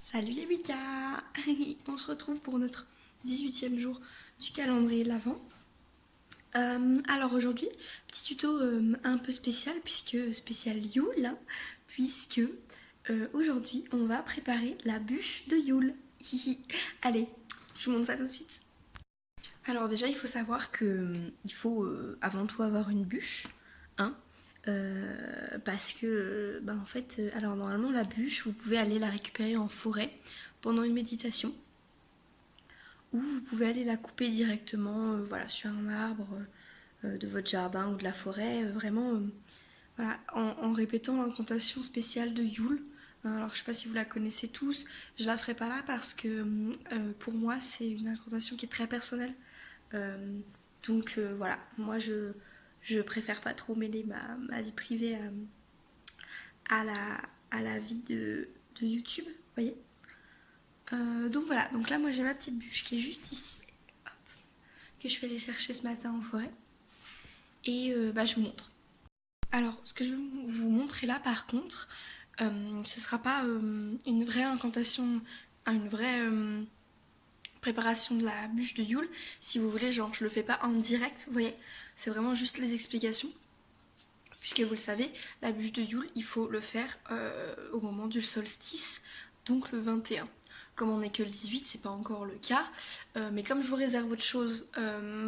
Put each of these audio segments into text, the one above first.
Salut les Wicca. On se retrouve pour notre 18e jour du calendrier de l'Avent. Alors aujourd'hui, petit tuto un peu spécial, puisque spécial Yule, hein, puisque aujourd'hui on va préparer la bûche de Yule. Allez, je vous montre ça tout de suite. Alors déjà, il faut savoir que il faut avant tout avoir une bûche, hein, parce que, en fait, alors normalement la bûche, vous pouvez aller la récupérer en forêt pendant une méditation, ou vous pouvez aller la couper directement, voilà, sur un arbre de votre jardin ou de la forêt, vraiment, voilà, en répétant l'incantation spéciale de Yule. Alors je sais pas si vous la connaissez tous, je la ferai pas là parce que pour moi c'est une incantation qui est très personnelle. Euh, donc voilà, moi je préfère pas trop mêler ma vie privée à la vie de YouTube, vous voyez. Donc voilà, donc là moi j'ai ma petite bûche qui est juste ici, hop, que je vais aller chercher ce matin en forêt. Et je vous montre. Alors ce que je vais vous montrer là par contre, ce sera pas une vraie incantation, une vraie préparation de la bûche de Yule. Si vous voulez, genre je le fais pas en direct, vous voyez, c'est vraiment juste les explications. Puisque vous le savez, la bûche de Yule, il faut le faire au moment du solstice, donc le 21. Comme on n'est que le 18, c'est pas encore le cas. Mais comme je vous réserve autre chose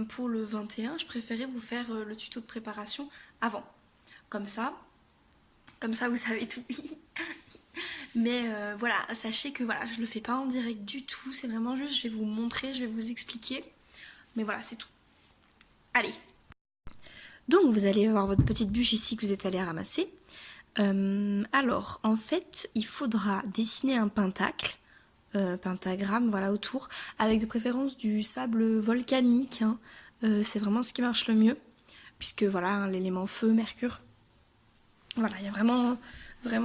pour le 21, je préférais vous faire le tuto de préparation avant. Comme ça, vous savez tout. Mais voilà, sachez que voilà, je le fais pas en direct du tout. C'est vraiment juste, je vais vous montrer, je vais vous expliquer. Mais voilà, c'est tout. Allez. Donc vous allez avoir votre petite bûche ici que vous êtes allé ramasser. Alors, en fait, il faudra dessiner un pentacle, pentagramme, voilà, autour, avec de préférence du sable volcanique, hein. C'est vraiment ce qui marche le mieux, puisque voilà, hein, l'élément feu, Mercure. Voilà, il y a vraiment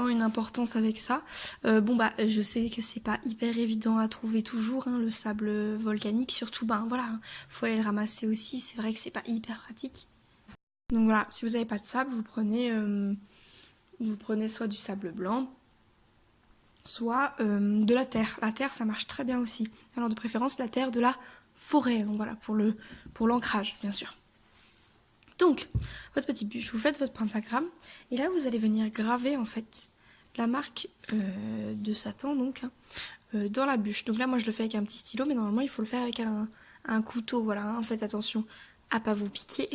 une importance avec ça. Je sais que c'est pas hyper évident à trouver toujours, hein, le sable volcanique, surtout, voilà, hein, faut aller le ramasser aussi. C'est vrai que c'est pas hyper pratique. Donc voilà, si vous n'avez pas de sable, vous prenez soit du sable blanc, soit de la terre. La terre, ça marche très bien aussi. Alors de préférence, la terre de la forêt, donc voilà, pour l'ancrage, bien sûr. Donc, votre petite bûche, vous faites votre pentagramme, et là, vous allez venir graver, en fait, la marque de Satan, donc, hein, dans la bûche. Donc là, moi, je le fais avec un petit stylo, mais normalement, il faut le faire avec un couteau, voilà, hein. Faites attention à pas vous piquer.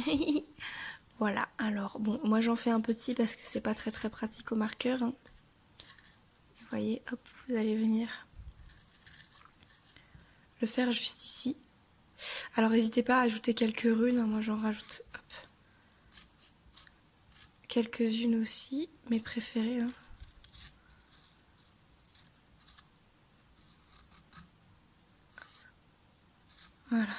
Voilà, alors, bon, moi, j'en fais un petit parce que c'est pas très très pratique au marqueur, hein. Vous voyez, hop, vous allez venir le faire juste ici. Alors n'hésitez pas à ajouter quelques runes, hein. Moi j'en rajoute quelques-unes aussi, mes préférées, hein. Voilà.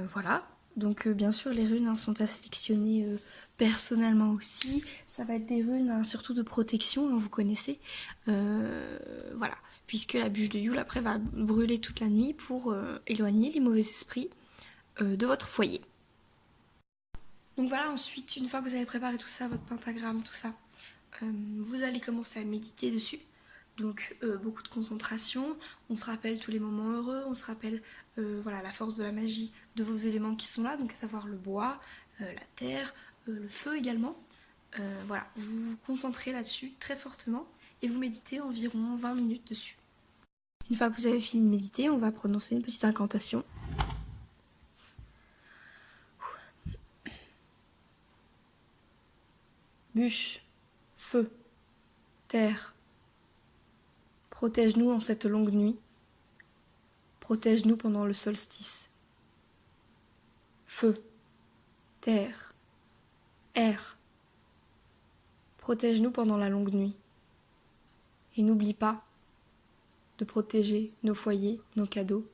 Voilà. Donc bien sûr les runes, hein, sont à sélectionner personnellement aussi. Ça va être des runes, hein, surtout de protection, hein, vous connaissez. Voilà. Puisque la bûche de Yule après va brûler toute la nuit pour éloigner les mauvais esprits de votre foyer. Donc voilà, ensuite, une fois que vous avez préparé tout ça, votre pentagramme, tout ça, vous allez commencer à méditer dessus. Donc beaucoup de concentration, on se rappelle tous les moments heureux, on se rappelle voilà, la force de la magie de vos éléments qui sont là, donc à savoir le bois, la terre, le feu également. Voilà, vous vous concentrez là-dessus très fortement et vous méditez environ 20 minutes dessus. Une fois que vous avez fini de méditer, on va prononcer une petite incantation. Bûche, feu, terre, protège-nous en cette longue nuit. Protège-nous pendant le solstice. Feu, terre, air, protège-nous pendant la longue nuit. Et n'oublie pas de protéger nos foyers, nos cadeaux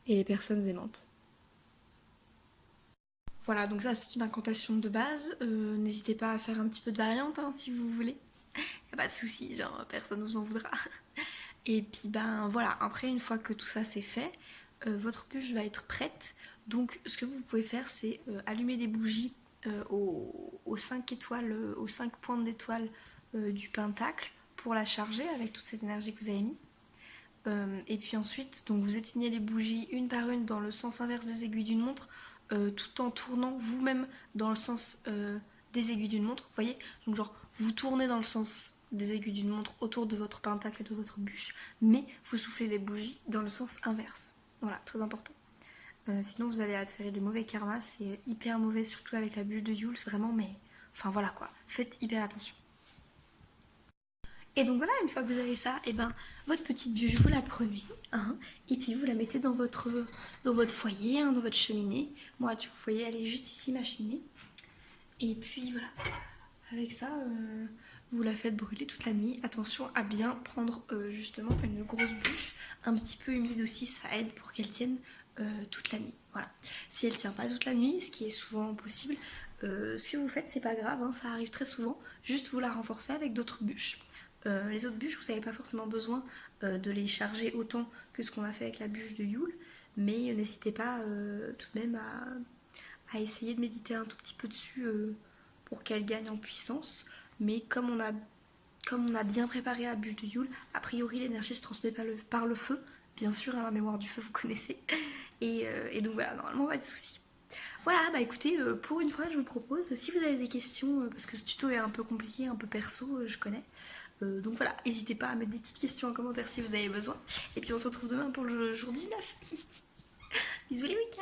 et les personnes aimantes. Voilà, donc ça c'est une incantation de base. N'hésitez pas à faire un petit peu de variante, hein, si vous voulez. Y a pas de souci, genre personne ne vous en voudra. Et puis voilà, après une fois que tout ça c'est fait, votre bûche va être prête. Donc ce que vous pouvez faire c'est allumer des bougies aux 5 étoiles, aux 5 pointes d'étoiles du pentacle pour la charger avec toute cette énergie que vous avez mise. Et puis ensuite, donc vous éteignez les bougies une par une dans le sens inverse des aiguilles d'une montre, tout en tournant vous-même dans le sens des aiguilles d'une montre. Vous voyez? Donc genre, vous tournez dans le sens des aiguilles d'une montre autour de votre pentacle et de votre bûche, mais vous soufflez les bougies dans le sens inverse. Voilà, très important. Sinon vous allez attirer du mauvais karma, c'est hyper mauvais, surtout avec la bûche de Yule, vraiment, mais... Enfin voilà quoi, faites hyper attention. Et donc voilà, une fois que vous avez ça, et ben votre petite bûche, vous la prenez, hein, et puis vous la mettez dans votre foyer, hein, dans votre cheminée. Moi, vous voyez, elle est juste ici, ma cheminée. Et puis voilà, avec ça, vous la faites brûler toute la nuit. Attention à bien prendre justement une grosse bûche, un petit peu humide aussi, ça aide pour qu'elle tienne toute la nuit. Voilà. Si elle tient pas toute la nuit, ce qui est souvent possible, ce que vous faites, c'est pas grave, hein, ça arrive très souvent. Juste vous la renforcez avec d'autres bûches. Les autres bûches, vous n'avez pas forcément besoin de les charger autant que ce qu'on a fait avec la bûche de Yule, mais n'hésitez pas tout de même à essayer de méditer un tout petit peu dessus pour qu'elle gagne en puissance. Mais comme on a bien préparé la bûche de Yule, a priori l'énergie se transmet par le feu, bien sûr, hein, la mémoire du feu vous connaissez, et donc voilà, normalement pas de soucis. Voilà, bah écoutez, pour une fois je vous propose, si vous avez des questions, parce que ce tuto est un peu compliqué, un peu perso, je connais, donc voilà, n'hésitez pas à mettre des petites questions en commentaire si vous avez besoin. Et puis on se retrouve demain pour le jour 19. Bisous les Wicca.